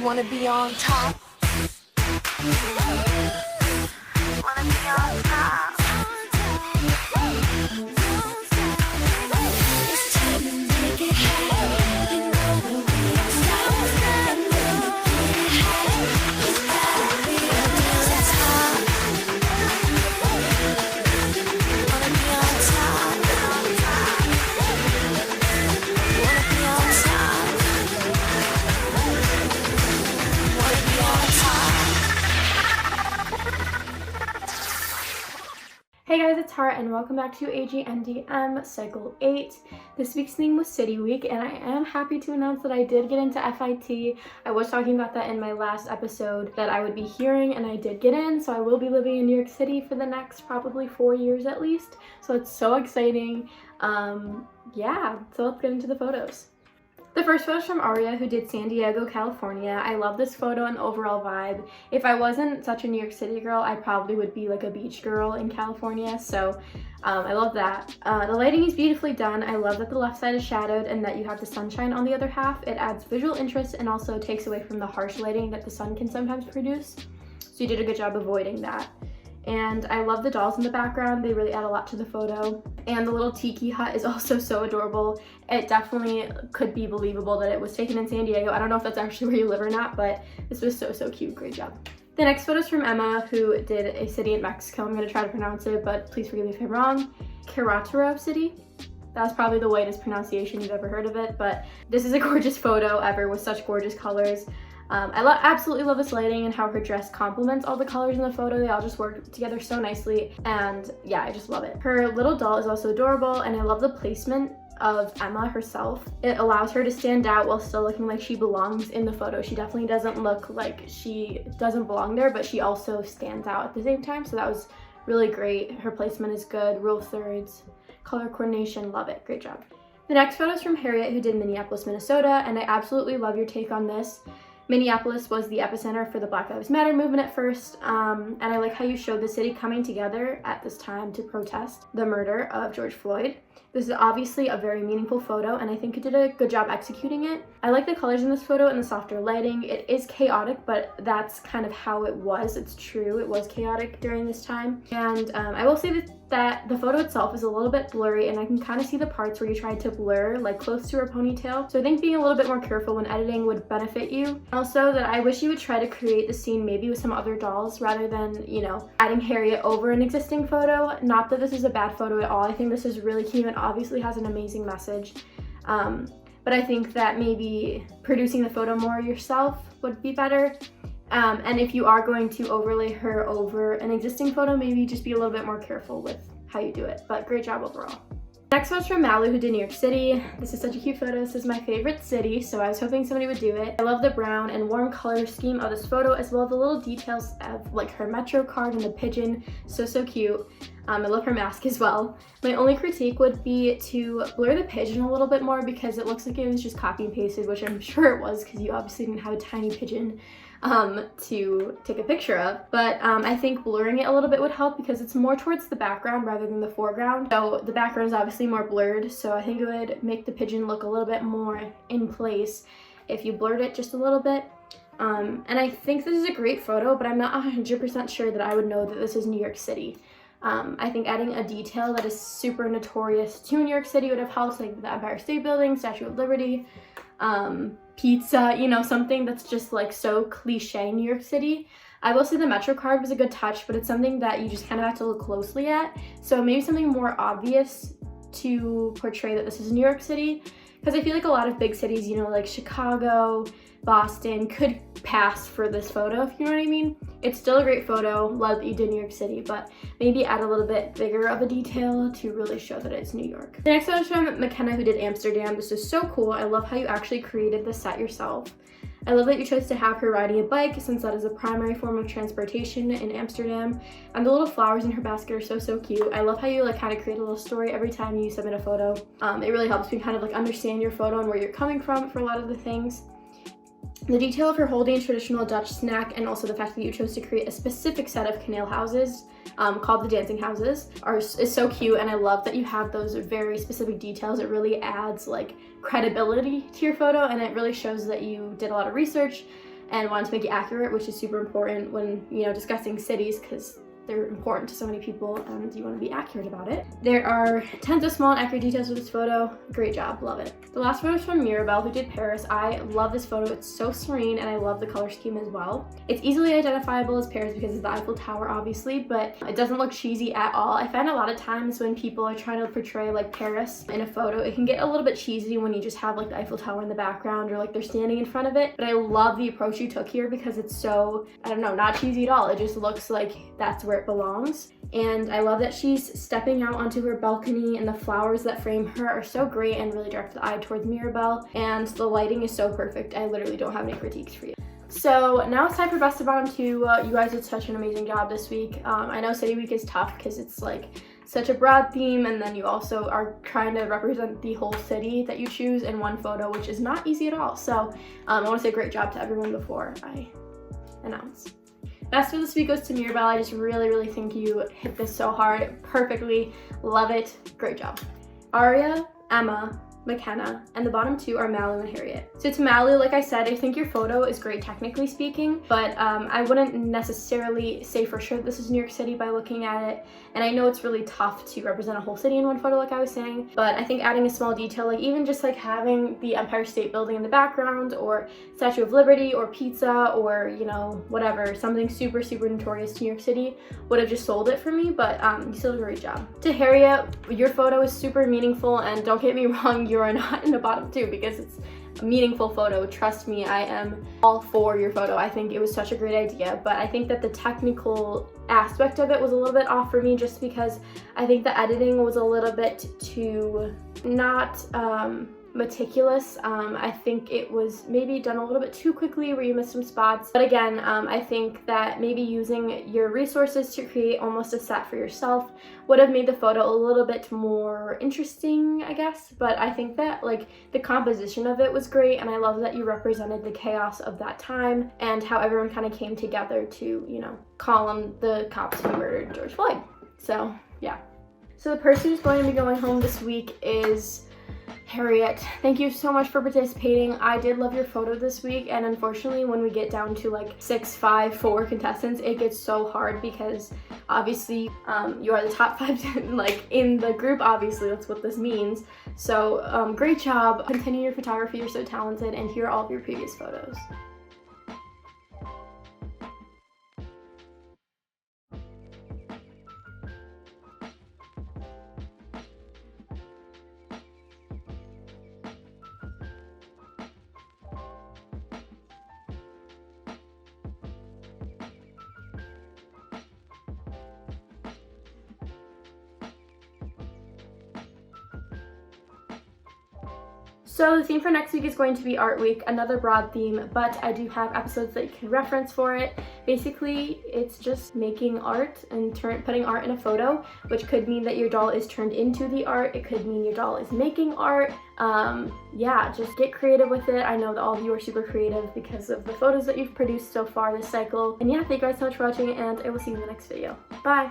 wanna be on top. Wanna be on top. It's time to make it happen. You know we'll be on top. It's gotta be on top. Wanna be on top. Wanna be on top. Wanna be on top. Hey guys, it's Tara and welcome back to Agndm Cycle 8. This week's theme was City Week and I am happy to announce that I did get into FIT. I was talking about that in my last episode that I would be hearing, and I did get in, so I will be living in New York City for the next probably 4 years at least. So it's so exciting. Yeah, so let's get into the photos. The first photo is from Aria, who did San Diego, California. I love this photo and overall vibe. If I wasn't such a New York City girl, I probably would be like a beach girl in California, so I love that. The lighting is beautifully done. I love that the left side is shadowed and that you have the sunshine on the other half. It adds visual interest and also takes away from the harsh lighting that the sun can sometimes produce. So you did a good job avoiding that. And I love the dolls in the background. They really add a lot to the photo. And the little tiki hut is also so adorable. It definitely could be believable that it was taken in San Diego. I don't know if that's actually where you live or not, but this was so cute. Great job. The next photo is from Emma, who did a city in Mexico. I'm gonna try to pronounce it, but please forgive me if I'm wrong. Querétaro City. That's probably the whitest pronunciation you've ever heard of it, but this is a gorgeous photo ever with such gorgeous colors. I absolutely love this lighting and how her dress complements all the colors in the photo. They all just work together so nicely, and yeah, I just love it. Her little doll is also adorable, and I love the placement of Emma herself. It allows her to stand out while still looking like she belongs in the photo. She definitely doesn't look like she doesn't belong there, but she also stands out at the same time, so that was really great. Her placement is good, rule of thirds, color coordination, love it, great job. The next photo is from Harriet, who did Minneapolis, Minnesota, and I absolutely love your take on this. Minneapolis was the epicenter for the Black Lives Matter movement at first, and I like how you showed the city coming together at this time to protest the murder of George Floyd. This is obviously a very meaningful photo, and I think you did a good job executing it. I like the colors in this photo and the softer lighting. It is chaotic, but that's kind of how it was. It's true, it was chaotic during this time. And I will say that the photo itself is a little bit blurry, and I can kind of see the parts where you tried to blur like close to her ponytail. So I think being a little bit more careful when editing would benefit you. Also, that I wish you would try to create the scene maybe with some other dolls rather than, you know, adding Harriet over an existing photo. Not that this is a bad photo at all. I think this is really cute and obviously has an amazing message. But I think that maybe producing the photo more yourself would be better. And if you are going to overlay her over an existing photo, maybe just be a little bit more careful with how you do it. But great job overall. Next one's from Malu, who did New York City. This is such a cute photo. This is my favorite city, so I was hoping somebody would do it. I love the brown and warm color scheme of this photo, as well as the little details of like her Metro card and the pigeon. So cute. I love her mask as well. My only critique would be to blur the pigeon a little bit more, because it looks like it was just copy and pasted, which I'm sure it was, because you obviously didn't have a tiny pigeon to take a picture of. But I think blurring it a little bit would help, because it's more towards the background rather than the foreground. So the background is obviously more blurred, so I think it would make the pigeon look a little bit more in place if you blurred it just a little bit. And I think this is a great photo, but I'm not 100% sure that I would know that this is New York City. I think adding a detail that is super notorious to New York City would have helped, like the Empire State Building, Statue of Liberty, pizza, you know, something that's just like so cliche New York City. I will say the Metro card was a good touch, but it's something that you just kind of have to look closely at. So maybe something more obvious to portray that this is New York City, because I feel like a lot of big cities, you know, like Chicago, Boston, could pass for this photo, if you know what I mean. It's still a great photo, love that you did New York City, but maybe add a little bit bigger of a detail to really show that it's New York. The next one is from McKenna, who did Amsterdam. This is so cool. I love how you actually created the set yourself. I love that you chose to have her riding a bike, since that is a primary form of transportation in Amsterdam. And the little flowers in her basket are so cute. I love how you like kind of create a little story every time you submit a photo. It really helps me kind of like understand your photo and where you're coming from for a lot of the things. The detail of her holding a traditional Dutch snack, and also the fact that you chose to create a specific set of canal houses called the dancing houses is so cute, and I love that you have those very specific details. It really adds like credibility to your photo, and it really shows that you did a lot of research and wanted to make it accurate, which is super important when, you know, discussing cities, because they're important to so many people and you want to be accurate about it. There are tons of small and accurate details with this photo. Great job, love it. The last photo is from Mirabelle, who did Paris. I love this photo, it's so serene and I love the color scheme as well. It's easily identifiable as Paris because of the Eiffel Tower, obviously, but it doesn't look cheesy at all. I find a lot of times when people are trying to portray like Paris in a photo, it can get a little bit cheesy when you just have like the Eiffel Tower in the background or like they're standing in front of it. But I love the approach you took here because it's so, I don't know, not cheesy at all. It just looks like that's where it belongs. And I love that she's stepping out onto her balcony and the flowers that frame her are so great and really direct the eye towards Mirabelle, and the lighting is so perfect. I literally don't have any critiques for you. So now it's time for Best of Bottom 2. You guys did such an amazing job this week. I know City Week is tough because it's like such a broad theme, and then you also are trying to represent the whole city that you choose in one photo, which is not easy at all. So I want to say great job to everyone before I announce. Best for this week goes to Mirabelle. I just really think you hit this so hard, perfectly, love it, great job. Aria, Emma, McKenna, and the bottom 2 are Malu and Harriet. So to Malu, like I said, I think your photo is great technically speaking, but I wouldn't necessarily say for sure this is New York City by looking at it. And I know it's really tough to represent a whole city in one photo like I was saying, but I think adding a small detail, like even just like having the Empire State Building in the background, or Statue of Liberty, or pizza, or you know, whatever, something super notorious to New York City would have just sold it for me, but you still did a great job. To Harriet, your photo is super meaningful, and don't get me wrong, you are not in the bottom 2 because it's a meaningful photo. Trust me, I am all for your photo. I think it was such a great idea, but I think that the technical aspect of it was a little bit off for me just because I think the editing was a little bit too not meticulous. I think it was maybe done a little bit too quickly where you missed some spots. But again, I think that maybe using your resources to create almost a set for yourself would have made the photo a little bit more interesting, I guess. But I think that like the composition of it was great, and I love that you represented the chaos of that time and how everyone kind of came together to, you know, column the cops who murdered George Floyd. So yeah. So the person who's going to be going home this week is Harriet. Thank you so much for participating. I did love your photo this week, and unfortunately when we get down to like 6, 5, 4 contestants, it gets so hard because obviously you are the top 5 like in the group, obviously that's what this means. So great job, continue your photography, you're so talented, and here are all of your previous photos. So the theme for next week is going to be Art Week, another broad theme, but I do have episodes that you can reference for it. Basically, it's just making art and putting art in a photo, which could mean that your doll is turned into the art. It could mean your doll is making art. Yeah, just get creative with it. I know that all of you are super creative because of the photos that you've produced so far this cycle. And yeah, thank you guys so much for watching, and I will see you in the next video. Bye!